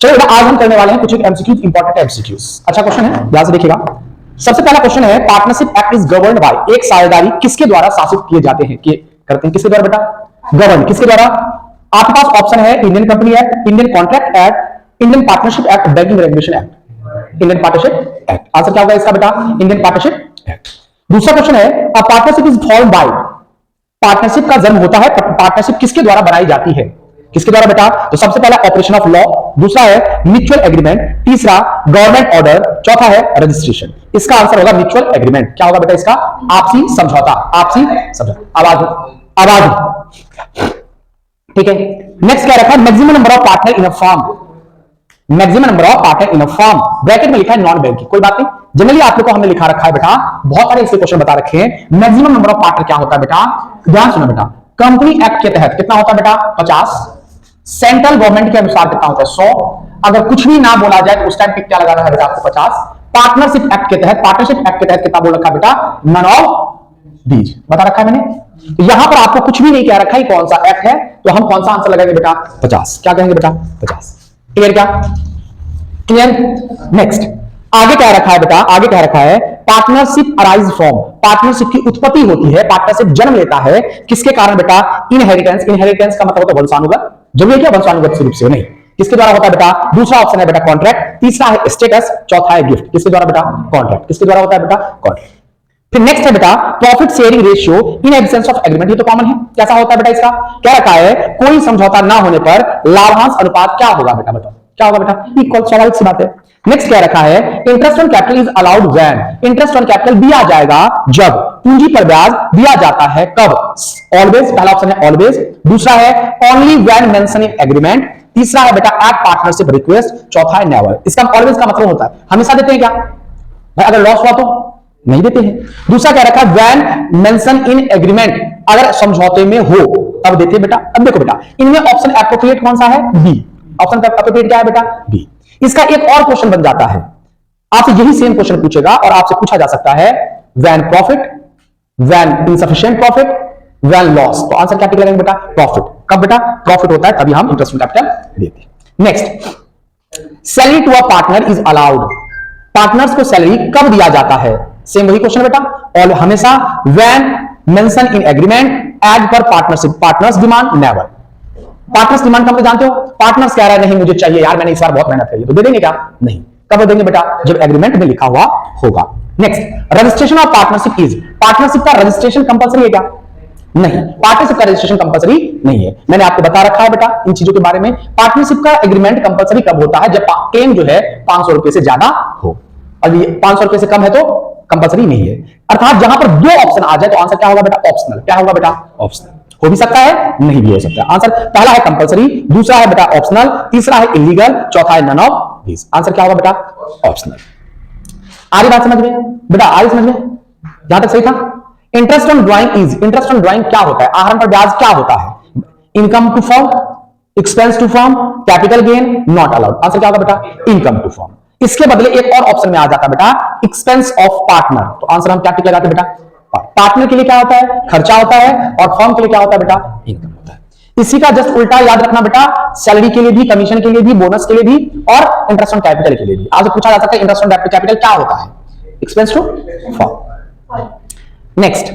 चलो बेटा आज हम करने वाले हैं कुछ एमसीक्यूज, इंपॉर्टेंट एमसीक्यूज। अच्छा क्वेश्चन है, ध्यान से देखिएगा। सबसे पहला क्वेश्चन है, partnership act is governed bye, एक साझेदारी किसके द्वारा शासित किए जाते हैं, करते हैं किसके द्वारा बेटा? गवर्न किसके द्वारा? आपके पास ऑप्शन है Indian company act, Indian contract act, Indian partnership act, banking regulation act. Indian partnership act answer क्या होगा इसका बेटा? Indian partnership act. दूसरा क्वेश्चन है, a partnership is form by, partnership का जन्म होता है, पार्टनरशिप किसके द्वारा बनाई जाती है, किसके द्वारा बेटा? तो सबसे पहला ऑपरेशन ऑफ लॉ, दूसरा है म्यूचुअल एग्रीमेंट, तीसरा गवर्नमेंट ऑर्डर, चौथा है रजिस्ट्रेशन। इसका आंसर होगा म्यूचुअल एग्रीमेंट। क्या होगा बेटा इसका? आपसी समझौता, आपसी समझौता। आवाज ठीक है। नेक्स्ट क्या रखा है? Maximum number of partner in a firm, maximum number of partner in a firm, bracket में लिखा है नॉन बैंकिंग, कोई बात नहीं, जनरली आप लोग को हमने लिखा रखा है बेटा, बहुत सारे इसके क्वेश्चन बता रखे हैं। मैक्सिमम नंबर ऑफ पार्टनर क्या होता है बेटा? ध्यान सुनो बेटा, कंपनी एक्ट के तहत कितना होता है बेटा? 50। सेंट्रल गवर्नमेंट के अनुसार कितना होता है? 100। अगर कुछ भी ना बोला जाए तो उस टाइम पे क्या लगाना है बेटा आपको? 50। पार्टनरशिप एक्ट के तहत, पार्टनरशिप एक्ट के तहत कितना बोल रखा है बेटा? नन ऑफ दीज बता रखा है मैंने। यहां पर आपको कुछ भी नहीं कह रखा है कौन सा एक्ट है, तो हम कौन सा आंसर लगाएंगे बेटा? 50। क्या कहेंगे बेटा? 50। क्लियर? क्या क्लियर? नेक्स्ट आगे क्या रखा है बेटा? आगे क्या रखा है? पार्टनरशिप अराइज फ्रॉम, पार्टनरशिप की उत्पत्ति होती है, पार्टनरशिप जन्म लेता है किसके कारण बेटा? इनहेरिटेंस। इनहेरिटेंस का मतलब होता है वंशानुगत, जब ये क्या वंशानुगत रूप से नहीं, किसके द्वारा होता है बेटा? दूसरा ऑप्शन है बेटा कॉन्ट्रैक्ट, तीसरा है स्टेटस, चौथा है गिफ्ट। किसके द्वारा बेटा? कॉन्ट्रैक्ट। किसके द्वारा होता है बेटा? कॉन्ट्रैक्ट। फिर नेक्स्ट है बेटा profit sharing ratio in absence of agreement, ये तो कॉमन है। कैसा होता है बेटा इसका? क्या रखा है? कोई समझौता ना होने पर लाभांश अनुपात क्या होगा बेटा? बताओ क्या होगा बेटा? इक्वल, स्वाभाविक सी बात है। नेक्स्ट क्या रखा है? Interest on capital is allowed when, interest on capital दिया जाएगा जब, पूंजी पर ब्याज दिया जाता है कब? ऑलवेज, पहला ऑप्शन है ऑलवेज, दूसरा है only when mention in agreement, तीसरा है बेटा एट पार्टनरशिप रिक्वेस्ट, चौथा है नेवर। इसका ऑलवेज का मतलब होता है हमेशा देते हैं क्या भाई? अगर लॉस हुआ तो नहीं देते हैं। दूसरा क्या रखा? व्हेन मेंशन इन एग्रीमेंट, अगर समझौते में हो तब देते हैं बेटा। अब देखो बेटा इनमें ऑप्शन एप्रोप्रिएट कौन सा है? बी। ऑप्शन एप्रोप्रिएट क्या है बेटा? बी। इसका एक और क्वेश्चन बन जाता है, आपसे यही सेम क्वेश्चन पूछेगा और आपसे पूछा जा सकता है when profit, when insufficient profit, when loss. तो आंसर क्या टिक लगाएंगे बेटा? प्रॉफिट। कब बेटा? प्रॉफिट होता है तभी हम इंटरेस्ट ऑन कैपिटल देते हैं। Next, salary to a partner is allowed, partners को सैलरी कब दिया जाता है? सेम वही क्वेश्चन बेटा, और हमेशा when mention in agreement, as per partnership, partners demand, never. Partners demand का मतलब जानते हो? पार्टनर्स कह रहा है नहीं मुझे चाहिए यार, मैंने इस बार बहुत मेहनत करी, तो दे देंगे क्या? नहीं। कब देंगे बेटा? जब एग्रीमेंट में लिखा हुआ होगा। Next, registration of partnership is, partnership का रजिस्ट्रेशन कंपलसरी है क्या? नहीं, पार्टनरशिप का रजिस्ट्रेशन कंपलसरी नहीं है। मैंने आपको बता रखा है बेटा इन चीजों के बारे में। पार्टनरशिप का एग्रीमेंट कंपलसरी कब होता है? जब क्लेम जो है 500 रुपए से ज्यादा हो, और ये 500 रुपए से कम है तो कंपलसरी नहीं है। अर्थात जहां पर दो ऑप्शन आ जाए तो आंसर क्या होगा बेटा? ऑप्शनल। क्या होगा बेटा? ऑप्शनल। हो भी सकता है, नहीं भी हो सकता है। आंसर पहला है कंपलसरी, दूसरा है बेटा ऑप्शनल, तीसरा है इलीगल, चौथा है नन ऑफ दीस। आंसर क्या होगा बेटा? ऑप्शनल। आ रही बात समझ में बेटा? आ रही समझ में? यहां तक सही था। Interest on drawing is, interest on drawing क्या होता है? आहरण पर ब्याज क्या होता है? Income to firm, expense to firm, capital gain, not allowed. Answer क्या होगा बेटा? Income to firm. इसके बदले एक और ऑप्शन में आ जाता बेटा एक्सपेंस ऑफ पार्टनर, तो आंसर हम क्या टिक लगाते बेटा? पार्टनर के लिए क्या होता है? खर्चा होता है, और फर्म के लिए क्या होता है बेटा? इनकम होता है। इसी का जस्ट उल्टा याद रखना बेटा, सैलरी के लिए भी, कमीशन के लिए भी, बोनस के लिए भी, और इंटरेस्ट ऑन कैपिटल के लिए भी। आज पूछा जा सकता है इंटरेस्ट ऑन कैपिटल क्या होता है? Expense to firm. Next,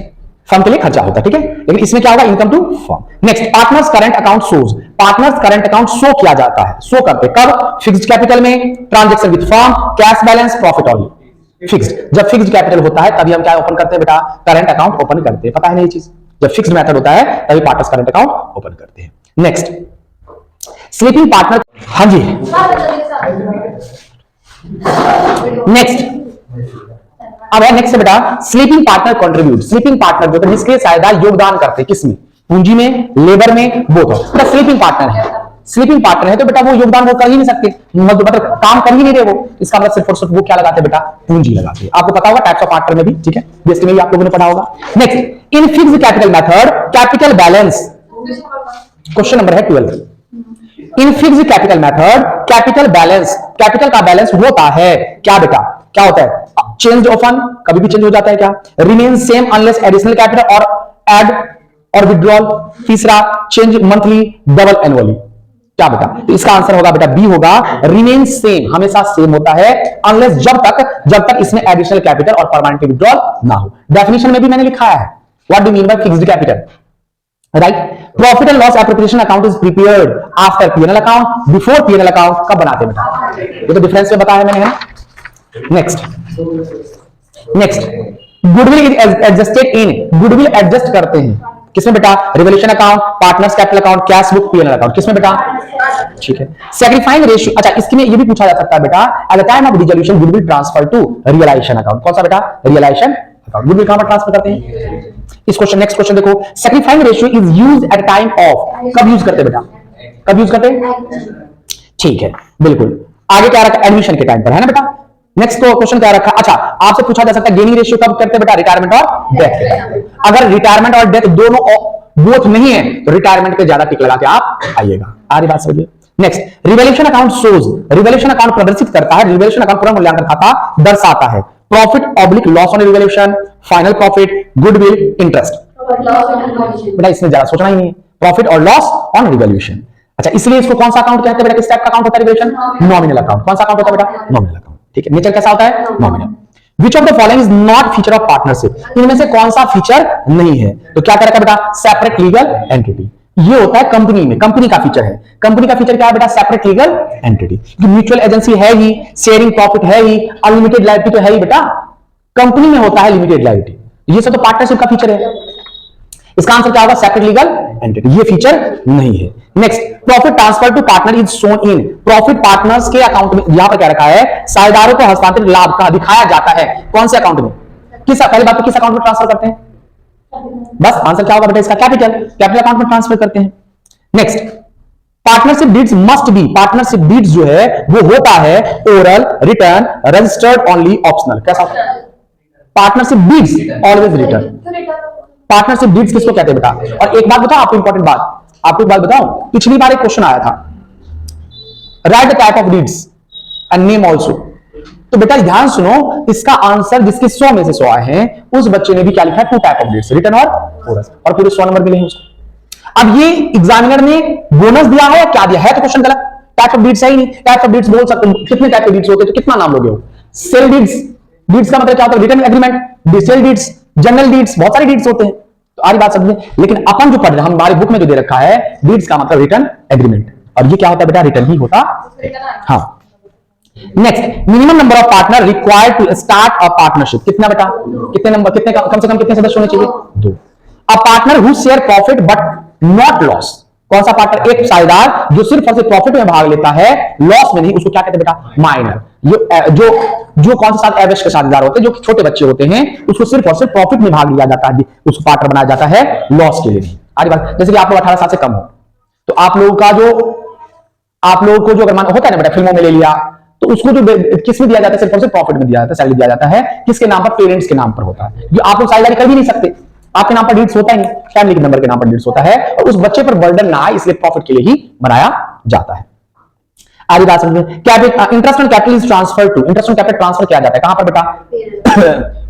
firm के लिए खर्चा होता है, ठीक है, लेकिन इसमें क्या होगा? Income to firm. Next, partners current account shows, partners current account show किया जाता है, शो करते कब? फिक्स्ड कैपिटल में, transaction with firm, cash balance, profit only. Fixed, जब फिक्स्ड कैपिटल होता है तभी हम क्या ओपन करते हैं बेटा? करंट अकाउंट ओपन करते हैं। पता है नहीं चीज? जब फिक्स्ड मेथड होता है तभी पार्टनर्स करंट अकाउंट ओपन करते हैं। नेक्स्ट, स्लीपिंग पार्टनर, हाँ जी नेक्स्ट, अब है नेक्स्ट बेटा sleeping partner contribute. Sleeping partner जो निष्क्रिय साझेदार योगदान करते हैं, किसमें? पूंजी में, लेबर में, बोथ। बेटा स्लीपिंग पार्टनर है, स्लीपिंग पार्टनर है तो बेटा वो योगदान वो कर ही नहीं सकते, मतलब काम कर ही नहीं रहे वो। इसका मतलब सिर्फ और सिर्फ वो क्या लगाते बेटा? पूंजी लगाते हैं। आपको पता होगा टाइप्स ऑफ पार्टनर में भी, ठीक है, बेसिक में भी आप लोगों ने पढ़ा होगा। Next, in fixed capital method capital balance, question number है 12। In fixed capital method capital balance, capital का बैलेंस होता है क्या बेटा? क्या होता है? चेंज ऑफन, कभी भी चेंज हो जाता है क्या? Remain same unless additional capital और एड और विड्रॉल। तीसरा, चेंज मंथली, डबल एनुअली। क्या बेटा? तो इसका आंसर होगा बेटा बी होगा, रिमेन सेम, हमेशा सेम होता है अनलेस जब तक इसमें एडिशनल कैपिटल और परमानेंट विड्रॉल ना हो। डेफिनेशन में भी मैंने लिखा है what do mean by fixed capital, right? Profit and loss appropriation account is prepared after PNL account, before PNL account कब बनाते हैं बेटा? ये तो डिफरेंस में बताया मैंने, है ना? Next goodwill is adjusted in, goodwill adjust करते हैं किसमें बेटा? Revolution account, partners capital account, cash book, PNL account, किसमें बेटा? ठीक है। सैक्रिफाइंग रेशियो, अच्छा इसमें ये भी पूछा जा सकता है बेटा, at the time of dissolution goodwill transfer to realisation account, कौन सा बेटा? Realisation account. गुडविल कहां पर ट्रांसफर करते हैं? इस क्वेश्चन, नेक्स्ट क्वेश्चन देखो, sacrificing ratio is used at time of, कब यूज करते बेटा? कब यूज करते? ठीक है, बिल्कुल। आगे क्या रखा? एडमिशन के टाइम पर, है ना बेटा? नेक्स्ट क्वेश्चन क्या रखा? अच्छा आपसे पूछा जा सकता है गेनिंग रेशियो कब करते हैं बेटा? रिटायरमेंट और डेथ के टाइम। अगर रिटायरमेंट और डेथ दोनों बोथ नहीं है तो रिटायरमेंट पे ज्यादा टिक लगा के आप आइएगा। आरी बात समझिए। Next revaluation account shows, revaluation account प्रदर्शित करता है, रिवैल्यूएशन अकाउंट पूरा मूल्यांकन खाता दर्शाता है profit oblique loss on revaluation, final profit, goodwill, interest. बेटा इसमें ज्यादा सोचना ही नहीं है, प्रॉफिट और लॉस ऑन रिवैल्यूएशन। अच्छा इसलिए इसको कौन सा अकाउंट कहते हैं बेटा? किस टाइप का अकाउंट होता है रिवैल्यूएशन? Nominal account. कौन सा अकाउंट होता है बेटा? Nominal account. ठीक है, नेचर कैसा होता है? Nominal. Which of the following is not feature of partnership? इनमें से कौन सा फीचर नहीं है? तो क्या करेगा बेटा? Separate legal entity. ये होता है कंपनी में, कंपनी का फीचर है। कंपनी का फीचर क्या है बेटा? Separate legal entity. Mutual agency है ही, शेयरिंग प्रॉफिट है ही, अनलिमिटेड लायबिलिटी तो है ही बेटा। कंपनी में होता है लिमिटेड लायबिलिटी, ये सब तो पार्टनरशिप का फीचर है। इसका आंसर क्या होगा? सेपरेट लीगल एंटिटी, ये फीचर नहीं है। Next profit transfer to partner is shown in, profit partners के अकाउंट में, यहां पर क्या रखा है? साझेदारों को हस्तांतरित लाभ का दिखाया जाता है कौन से अकाउंट में? किस, पहली बात तो किस अकाउंट में ट्रांसफर करते हैं? बस आंसर क्या होगा बेटा इसका? कैपिटल, कैपिटल अकाउंट में ट्रांसफर करते हैं। Next partnership deeds must be, partnership deeds जो है वो होता है oral, return, registered only, optional. कैसा होता है? Partnership deeds always return. Partnership deeds किसको कहते हैं बेटा? और एक बात बताओ आपको, इंपॉर्टेंट बात, आपको एक बात बताओ, पिछली बार एक क्वेश्चन आया था, right the type of deeds and name also. तो बेटा ध्यान सुनो, इसका आंसर जिसके 100 में से 100 आए हैं उस बच्चे ने भी क्या लिखा है? 2 टाइप ऑफ डीड्स, रिटर्न और ओरल, और पूरे 100 नंबर मिले हैं उसको। अब ये एग्जामिनर ने बोनस दिया है या क्या दिया है? तो क्वेश्चन गलत, टाइप ऑफ डीड्स है ही नहीं। टाइप ऑफ डीड्स बोल सकते हो, कितने टाइप के डीड्स होते हैं तो कितना नाम लोगे हो? सेल डीड्स, डीड्स का मतलब क्या होता है? रिटर्न एग्रीमेंट, डिसेल डीड्स, जनरल डीड्स, बहुत सारे डीड्स होते हैं। तो आरी बात समझे, लेकिन अपन जो पढ़ रहे हैं, हमारी बुक में जो दे रखा है डीड्स का मतलब रिटर्न एग्रीमेंट, और ये क्या होता है बेटा? रिटर्न ही होता है। हाँ next minimum number of partner required to start a partnership, कितना बेटा? कितने नंबर, कितने कम से कम कितने सदस्य होने चाहिए? 2। A partner who share profit but not loss, कौन सा पार्टनर? एक साझेदार जो सिर्फ और सिर्फ प्रॉफिट में भाग लेता है, लॉस में नहीं, उसको क्या कहते हैं बेटा? माइनर। जो कौन से साथ एवरेज के साझेदार होते हैं, जो छोटे बच्चे होते हैं, उसको सिर्फ और सिर्फ प्रॉफिट में भाग लिया जाता है, उसको पार्टनर बनाया जाता है, लॉस के लिए नहीं। आगे बात, जैसे कि आप लोग 18 साल से कम हो तो आप लोगों को जो अगर होता है ना बेटा, फिल्मों में ले लिया तो उसको जो किस में दिया जाता है? सिर्फ और सिर्फ प्रॉफिट में दिया जाता है, सैलरी दिया जाता है, किसके नाम पर? पेरेंट्स के नाम पर होता है। जो आप लोग साझेदारी कर भी नहीं सकते, आपके नाम पर डीड्स होता ही नहीं, फैमिली के नंबर के नाम पर डीड्स होता है, और उस बच्चे पर बर्डन ना आए इसलिए प्रॉफिट के लिए ही बनाया जाता है। आगे बात समझिए, interest on capital is transfer to, interest on capital transfer किया जाता है कहां पर बेटा?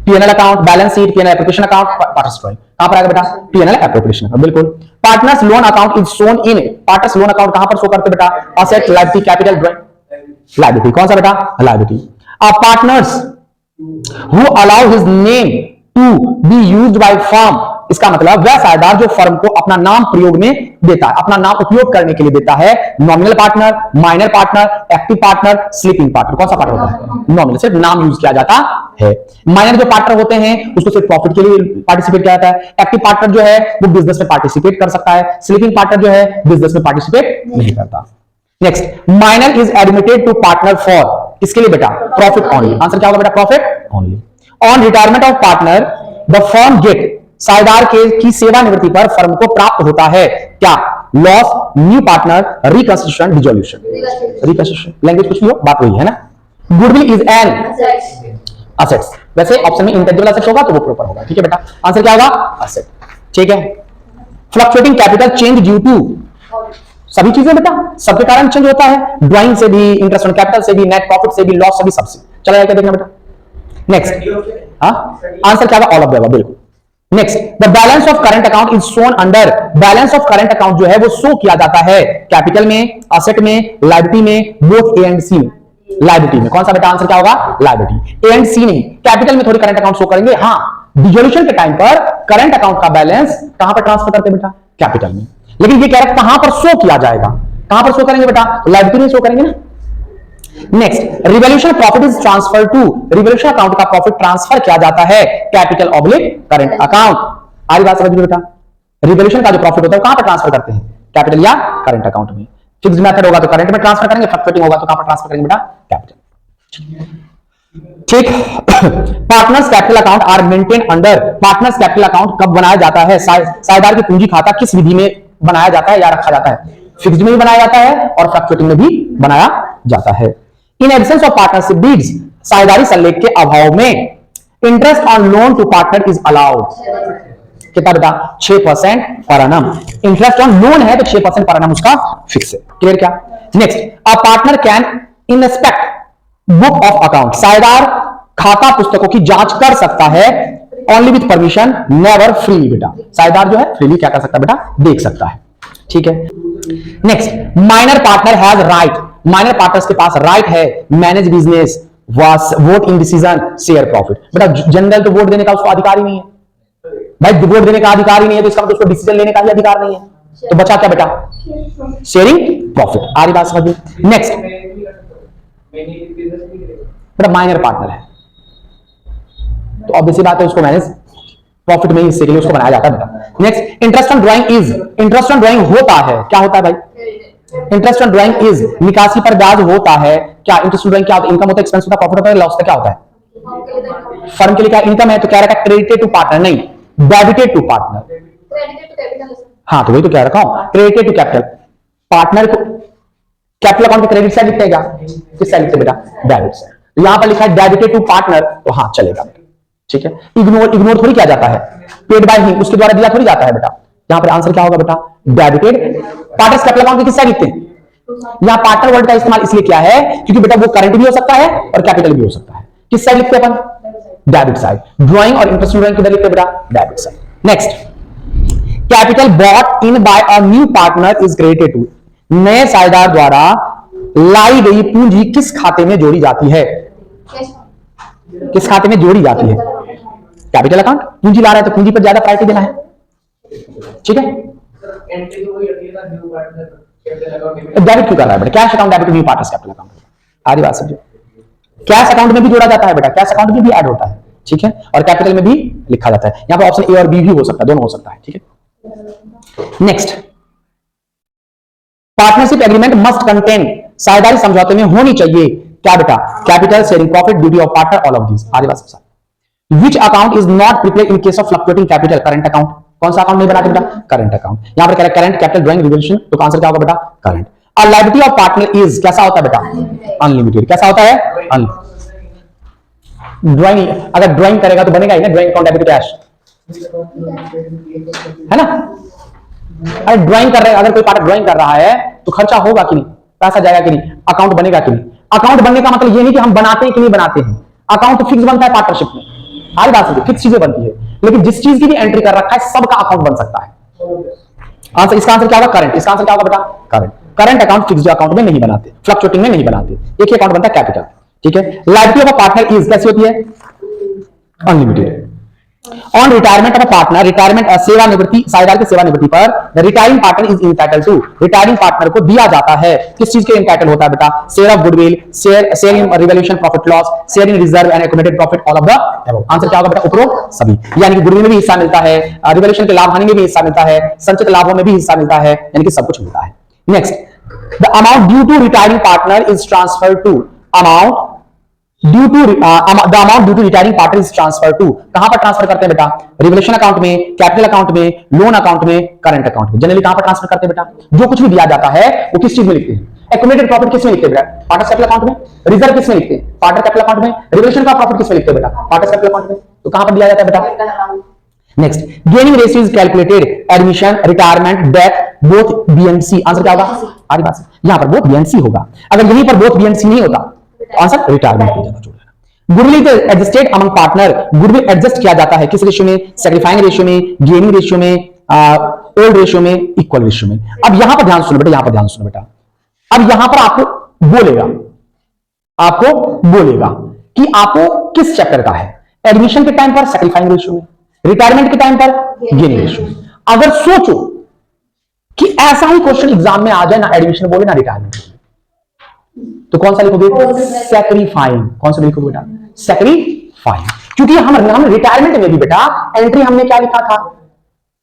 PNL account, balance sheet, PNL appropriation account, partners drawing, कहां पर आएगा बेटा? पीएनएल एप्रोप्रिएशन अकाउंट, बिल्कुल। Partners loan account is shown in, partners loan account कहां पर शो करते बेटा? असेट, लायबिलिटी, कैपिटल, लायबिलिटी, कौन सा बेटा? Liability. Partners who allow his name to be used by firm, इसका मतलब वह साझेदार जो फर्म को अपना नाम प्रयोग में देता है, अपना नाम उपयोग करने के लिए देता है। Nominal partner, minor partner, active partner, sleeping partner, कौन सा पार्टनर होता है? नॉमिनल, सिर्फ नाम यूज किया जाता है। माइनर जो पार्टनर होते हैं उसको सिर्फ प्रॉफिट के लिए पार्टिसिपेट किया जाता है। एक्टिव पार्टनर जो है वो बिजनेस में पार्टिसिपेट कर सकता है, स्लीपिंग पार्टनर जो है बिजनेस में पार्टिसिपेट नहीं करता। Next minor is admitted to partner for, किसके लिए बेटा? Profit only. आंसर क्या होगा बेटा? Profit only. On retirement of partner the firm get, साझेदार की सेवानिवृत्ति पर फर्म को प्राप्त होता है क्या? Loss, new partner, reconstitution, dissolution. Reconstitution language कुछ भी हो, बात वही है ना। गुडविल इज एन असेट्स, वैसे ऑप्शन में इंटेंजिबल असेट्स होगा तो वो प्रॉपर होगा, ठीक है बेटा? आंसर क्या होगा? असेट, ठीक है। Fluctuating capital change due to, सभी चीजें बेटा सबके कारण चेंज होता है, ड्राइंग से भी, इंटरेस्ट ऑन कैपिटल से भी, नेट प्रॉफिट से भी, लॉस से भी, सबसे। चला जाएगा देखना बेटा। नेक्स्ट आंसर क्या होगा? ऑल ऑफ द अबव, बिल्कुल। Next, the balance of current account is shown under, balance of current account जो है वो शो किया जाता है कैपिटल में, असेट में, लायबिलिटी में, बोथ ए एंड सी में। लायबिलिटी में कौन सा बेटा आंसर क्या होगा? लायबिलिटी। ए एंड सी नहीं, कैपिटल में थोड़ी करंट अकाउंट शो करेंगे। हाँ, डिसोल्यूशन के टाइम पर करंट अकाउंट का बैलेंस कहां पर ट्रांसफर करते हैं बेटा? कैपिटल में। लेकिन ये कह रहा है कहां पर शो किया जाएगा, कहां पर शो करेंगे बेटा? लायबिलिटी में शो करेंगे ना। Next, revaluation profit is transfer to, revaluation account का प्रॉफिट ट्रांसफर किया जाता है कैपिटल ऑब्लिक करंट अकाउंट। आ रही बात समझ में बेटा? रिवॉल्यूशन का जो प्रॉफिट होता है कहां पर ट्रांसफर करते हैं? कैपिटल या करंट अकाउंट में। फिक्स्ड मेथड होगा तो करंट में ट्रांसफर करेंगे, फ्लक्चुएटिंग होगा तो कहां पर ट्रांसफर करेंगे बेटा? कैपिटल। ठीक। Partners capital account are maintain under, partners capital account कब बनाया जाता है? साझेदार की पूंजी खाता किस विधि में बनाया जाता है या रखा जाता है? फिक्स्ड में भी बनाया जाता है और फ्लक्चुएटिंग में भी बनाया जाता है। In absence of partnership deeds, साझेदारी संलेख के अभाव में interest on loan to partner is allowed. कितना बेटा? 6% per annum. Interest on loan है तो 6% पर एनम उसका फिक्स है। क्लियर क्या? Next, a partner can inspect book of account, साझेदार खाता पुस्तकों की जांच कर सकता है only with permission, never freely बेटा। साझेदार जो है फ्रीली क्या कर सकता है बेटा? देख सकता है। ठीक है। Next, minor partner has right, minor partners के पास राइट है manage business, vote in decision, share profit. बेटा जनरल तो वोट देने का उसको अधिकार ही नहीं है भाई, वोट देने का अधिकार ही नहीं है तो इसका मतलब उसको डिसीजन लेने का भी अधिकार नहीं है। तो बचा क्या बेटा? Sharing profit. आ रही बात समझ में? नेक्स्ट, बेटा माइनर पार्टनर है तो ऑब्वियसली बात है उसको मैनेज प्रॉफिट में हिस्से के लिए उसको बनाया जाता है बेटा। Next, interest on drawing is, interest on drawing होता है, क्या होता है भाई? इंटरेस्ट ऑन ड्राइंग इज, निकासी पर ब्याज होता है। क्या इंटरेस्ट ऑन ड्राइंग क्या होता है? इनकम होता है, एक्सपेंस होता है, प्रॉफिट होता है, लॉस होता है, क्या होता है? फर्म के लिए क्या इनकम है? तो क्या रखा? क्रेडिटेड टू पार्टनर, नहीं डेबिटेड टू पार्टनर। हाँ तो वही तो क्या रखा हूं, क्रेडिटेड टू कैपिटल। पार्टनर को कैपिटल अकाउंट के क्रेडिट साइड लिखते हैं क्या? किस साइड लिखते हैं बेटा? Debit side. तो यहां पर लिखा है डेबिटेड टू पार्टनर, तो हाँ चलेगा। ठीक है। इग्नोर थोड़ी किया जाता है, पेड बाय हिम उसके द्वारा दिया थोड़ी जाता है बेटा। यहां पर आंसर क्या होगा बेटा? डेबिटेड। पार्टनर्स कैपिटल अकाउंट किस साइड लिखते हैं? यहां पार्टनर वर्ड का इस्तेमाल इसलिए किया है क्योंकि बेटा वो करंट भी हो सकता है और कैपिटल भी हो सकता है। किस साइड लिखते हैं अपन? Debit side. ड्राइंग और इंटरेस्ट ड्राइंग किधर लिखते हैं बेटा? Debit side. Next, capital bought in by a new partner is credited to, नए साझेदार द्वारा लाई गई पूंजी किस खाते में जोड़ी जाती है? किस खाते में जोड़ी जाती है? Capital account. पूंजी ला रहा है तो पूंजी पर ज्यादा प्रायोरिटी देना है। ठीक है। डेबिट क्यों कर रहा है बेटा? Cash account debit new partners capital account. आधी बात समझो, कैश अकाउंट में भी जोड़ा जाता है बेटा, कैश अकाउंट में भी ऐड होता है। ठीक है। और कैपिटल में भी लिखा जाता है। यहां पर ऑप्शन ए और बी भी हो सकता है, दोनों हो सकता है। ठीक है। Next, partnership agreement must contain, साझेदारी समझौते में होनी चाहिए क्या बेटा? Capital, sharing profit, duty of partner, all of this. आगे बात सब। Which account is not prepared in case of fluctuating capital? Current account. कौन सा अकाउंट नहीं बनाते बेटा? Current account. यहां पर कह रहा है करंट, कैपिटल, ड्राइंग, रिवॉल्यूशन, तो आंसर क्या होगा बेटा? करंट। और लायबिलिटी ऑफ पार्टनर इज कैसा होता है बेटा? अनलिमिटेड। कैसा होता है? ड्राइंग, अगर ड्राइंग करेगा तो बनेगा ही ना, ड्राइंग अकाउंट डेबिट कैश है ना। अरे ड्राइंग कर रहे हैं, अगर कोई पार्टनर ड्राइंग कर रहा है तो खर्चा होगा कि नहीं? पैसा जाएगा कि नहीं? अकाउंट बनेगा कि नहीं? अकाउंट बनने का मतलब ये नहीं कि हम बनाते हैं कि नहीं बनाते हैं। अकाउंट तो फिक्स बनता है पार्टनरशिप में, हर बात से फिक्स चीजें बनती है, लेकिन जिस चीज की भी एंट्री कर रखा है सबका अकाउंट बन सकता है। आंसर, इसका आंसर क्या होगा? करंट। इसका आंसर क्या होगा बेटा? Current. Current account fixed account में नहीं बनाते, फ्लक्चुएटिंग में नहीं बनाते, एक ही अकाउंट बनता है कैपिटल। ठीक है। Liability of a partner is कैसी होती है? Unlimited. On retirement of a partner, retirement सेवानिवृत्ति, साझेदार की सेवानिवृत्ति पर retiring partner is entitled to, retiring partner को दिया जाता है किस चीज के इंटाइटल होता है बेटा? Share of goodwill, share in revolution profit loss, share in reserve and accumulated profit, all of the above. Answer क्या होगा बेटा? उपरोक्त सभी। यानी कि गुडविल में भी हिस्सा मिलता है, रिवॉल्यूशन के लाभ हानि में भी हिस्सा मिलता है, संचित लाभों में भी हिस्सा मिलता है, यानी कि सब कुछ मिलता है। Next, the amount due to retiring partner is transferred to, amount due to the amount due to retiring partner is transfer to, कहां पर ट्रांसफर करते हैं बेटा? रिवॉल्यूशन अकाउंट में, कैपिटल अकाउंट में, लोन अकाउंट में, करंट अकाउंट में। Generally कहां पर ट्रांसफर करते हैं बेटा? जो कुछ भी दिया जाता है वो किस चीज में लिखते हैं? एक्यूमुलेटेड प्रॉफिट किस में लिखते हैं बेटा? पार्टनर्स कैपिटल अकाउंट में। रिजर्व किस में लिखते हैं? पार्टनर कैपिटल अकाउंट में। रिवॉल्यूशन का प्रॉफिट किस में लिखते हैं बेटा? पार्टनर्स कैपिटल अकाउंट में। तो कहां पर दिया जाता है बेटा? Next, gaining ratio is calculated, admission, retirement, death, both B and C. Answer क्या होगा? आगे बात, यहां पर बोथ बी एंड सी होगा। अगर यहीं पर बोथ बी एंड सी नहीं होता तो आंसर रिटायरमेंट हो जाता। Goodwill is adjusted among partner, goodwill adjust किया जाता है किस रेशियो में, सैक्रिफाइंग रेशियो में, गेनिंग रेशियो में, ओल्ड रेशियो में, इक्वल रेशियो में। अब यहां पर ध्यान सुनो बेटा, यहां पर ध्यान सुनो बेटा। अब यहां पर आपको बोलेगा कि आपको किस चैप्टर का है। एडमिशन के टाइम पर सैक्रिफाइंग रेशियो में, रिटायरमेंट के टाइम पर गेनिंग रेशियो में। अगर सोचो कि ऐसा ही क्वेश्चन एग्जाम में आ जाए, ना एडमिशन बोले ना रिटायरमेंट बोले, तो कौन सा लिखोगे? सैक्रिफाइंग। कौन सा लिखोगे बेटा? सैक्रिफाइंग। क्योंकि हम रिटायरमेंट में भी बेटा एंट्री हमने क्या लिखा था?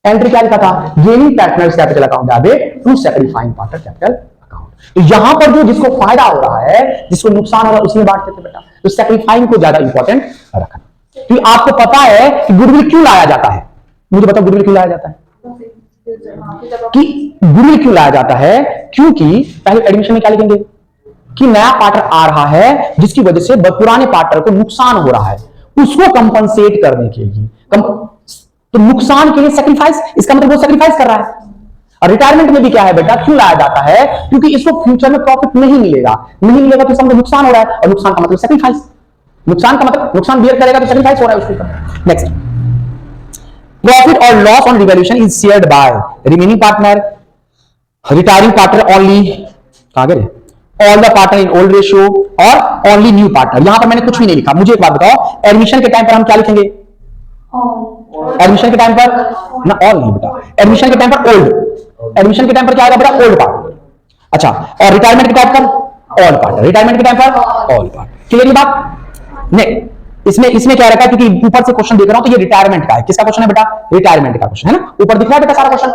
एंट्री क्या लिखा था? Gaining partners capital account added to sacrificing partner capital account. तो यहां पर जो जिसको फायदा हो रहा है, जिसको नुकसान हो रहा है, उसमें बांटते थे बेटा। तो सैक्रिफाइंग को ज्यादा इंपॉर्टेंट रखना। तो आपको पता है कि गुडविल क्यों लाया जाता है? मुझे बताओ गुडविल क्यों लाया जाता है? कि गुडविल क्यों लाया जाता है? क्योंकि पहले एडमिशन में क्या लिखेंगे कि नया पार्टनर आ रहा है जिसकी वजह से पुराने पार्टनर को नुकसान हो रहा है, उसको कंपनसेट करने के लिए तो नुकसान के लिए सैक्रिफाइस, इसका मतलब वो सैक्रिफाइस कर रहा है। और रिटायरमेंट में भी क्या है बेटा, क्यों लाया जाता है? क्योंकि इसको फ्यूचर में प्रॉफिट नहीं मिलेगा तो इसका मतलब नुकसान हो रहा है, और नुकसान का मतलब सैक्रिफाइस। नुकसान का मतलब नुकसान बियर करेगा तो सैक्रिफाइस हो रहा है उसके। नेक्स्ट, प्रॉफिट और loss on revaluation is shared by remaining partner, retiring partner only, all the partner in old ratio और ओनली न्यू पार्टनर। यहां पर मैंने कुछ भी नहीं लिखा। मुझे एक बात बताओ, एडमिशन के टाइम पर हम क्या लिखेंगे? एडमिशन के टाइम पर ना ऑल नहीं बेटा, एडमिशन के टाइम पर ओल्ड। एडमिशन के टाइम पर क्या आएगा बेटा? Old partner. अच्छा, और रिटायरमेंट के टाइम पर ऑल पार्टनर। रिटायरमेंट के टाइम पर ऑल पार्टनर। क्लियर ये बात? नहीं, इसमें क्या रखा है? क्योंकि ऊपर से क्वेश्चन देख रहा हूं तो ये रिटायरमेंट का है। किसका क्वेश्चन है बेटा? रिटायरमेंट का क्वेश्चन है ना। ऊपर दिख रहा है बेटा सारा क्वेश्चन,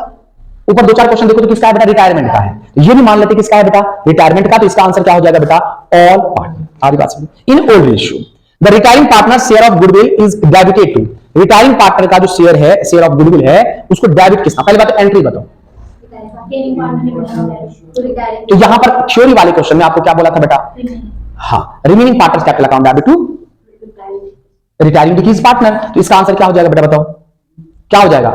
ऊपर दो चार क्वेश्चन देखो तो किसका है बेटा? रिटायरमेंट का है। तो ये भी मान लेते किसका है बेटा? रिटायरमेंट का। तो इसका आंसर क्या हो जाएगा बेटा? All partner. आगे बात सुनिए। In old ratio the retiring partner share of goodwill is debited to, retiring partner का जो शेयर है, शेयर ऑफ गुडविल है, उसको डेबिट किसका? पहले बात एंट्री बताओ। तो यहां पर थ्योरी वाले क्वेश्चन में आपको क्या बोला था बेटा? हाँ, remaining partners capital account debit to retiring decrease partner. तो इसका आंसर क्या हो जाएगा बेटा? बताओ क्या हो जाएगा?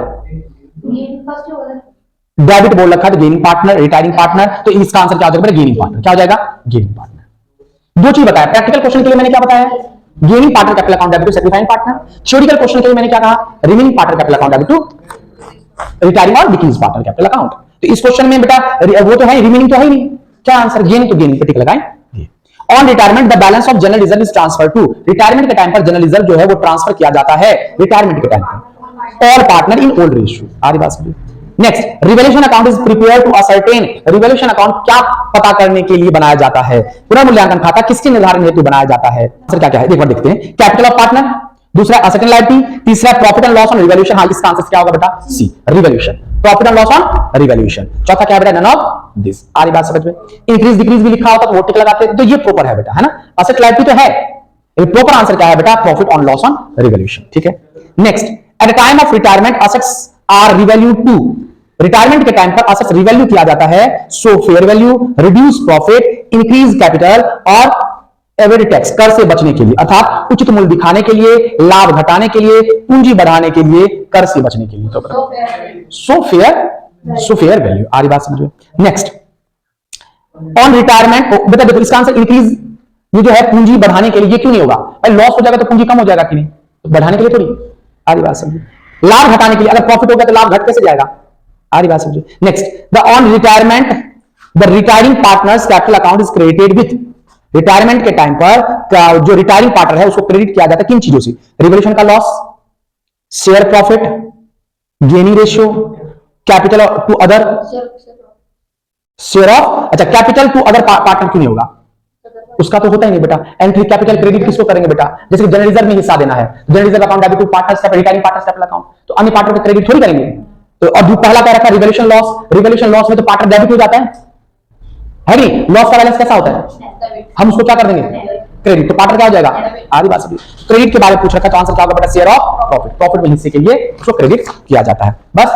डेबिट बोल रखा है तो गेनिंग पार्टनर, रिटायरिंग पार्टनर। तो इसका आंसर क्या हो जाएगा? Gaining partner. क्या हो जाएगा? Gaining partner. दो चीज बताया। प्रैक्टिकल क्वेश्चन के लिए मैंने क्या बताया? Gaining partner capital account debit to sacrificing partner. Theoretical question के लिए मैंने क्या कहा? Remaining partner capital account debit to retiring और डिक्रीज पार्टनर कैपिटल अकाउंट। तो इस क्वेश्चन में बेटा वो तो है, रिमेनिंग तो है ही नहीं। क्या आंसर? गेनिंग। तो गेनिंग पे टिक लगाएं। On retirement the balance of general reserve is transfer to, retirement के टाइम पर जनरल रिजर्व जो है वो ट्रांसफर किया जाता है रिटायरमेंट के टाइम पर, और पार्टनर इन ओल्ड रेशियो। आगे बात सुनिए। Next, revaluation account is prepared to ascertain, revaluation account क्या पता करने के लिए बनाया जाता है? पुनर्मूल्यांकन खाता किसके निर्धारण हेतु बनाया जाता है? आंसर क्या क्या है एक बार देखते हैं। कैपिटल ऑफ पार्टनर, दूसरा असर्टेन लायबिलिटी, तीसरा profit and loss on revaluation. हाँ, इसका आंसर क्या होगा बेटा? C, revaluation. Profit and loss on revaluation. चौथा क्या है बेटा? None of this. आगे बात समझ में। इंक्रीज डिक्रीज भी लिखा होता तो वो टिक लगाते हैं, तो ये प्रॉपर है बेटा, है ना। असेट लायबिलिटी तो है, प्रॉपर आंसर क्या है बेटा? Profit on loss on revaluation. ठीक है। Next, at the time of retirement assets are revalued to, retirement के टाइम पर असेट्स रिवैल्यू किया जाता है so fair value, reduce profit, increase capital और एवरेज टैक्स, कर से बचने के लिए, अर्थात उचित मूल्य दिखाने के लिए, लाभ घटाने के लिए, पूंजी बढ़ाने के लिए, कर से बचने के लिए। तो सो फेयर वैल्यू। आगे बात समझो। नेक्स्ट, ऑन रिटायरमेंट बेटा देखो इसका आंसर इंक्रीज, ये जो है पूंजी बढ़ाने के लिए, ये क्यों नहीं होगा? भाई लॉस हो जाएगा तो पूंजी कम हो जाएगा कि नहीं? तो बढ़ाने के लिए थोड़ी। आगे बात समझो। लाभ घटाने के लिए, अगर प्रॉफिट होगा तो लाभ घट कैसे जाएगा? आगे बात समझो। Next, the on retirement the retiring partners capital account is credited with, retirement के टाइम पर जो रिटायरिंग पार्टनर है उसको क्रेडिट किया जाता है किन चीजों से? रिवैल्यूएशन का loss, share profit, gaining ratio, capital to other, share of, अच्छा कैपिटल टू अदर पार्टनर क्यों नहीं होगा? उसका तो होता ही नहीं बेटा। एंट्री कैपिटल क्रेडिट किसको करेंगे बेटा? जैसे जनरल रिजर्व में हिस्सा देना है, general reserve account debit to partners retiring partners capital account, तो अन्य पार्टनर को क्रेडिट थोड़ी करेंगे। तो अब पहला क्या रखा? रिवैल्यूएशन लॉस, रिवैल्यूएशन लॉस में तो पार्टनर डेबिट हो जाता है नहीं? लॉस का बैलेंस कैसा होता है? हम उसको क्या कर देंगे? क्रेडिट। तो पार्टनर क्या हो जाएगा? आगे बात समझिए। क्रेडिट के बारे में पूछ रखा, तो आंसर क्या होगा बेटा? Share of profit. प्रॉफिट में हिस्से के लिए उसको क्रेडिट किया जाता है। बस।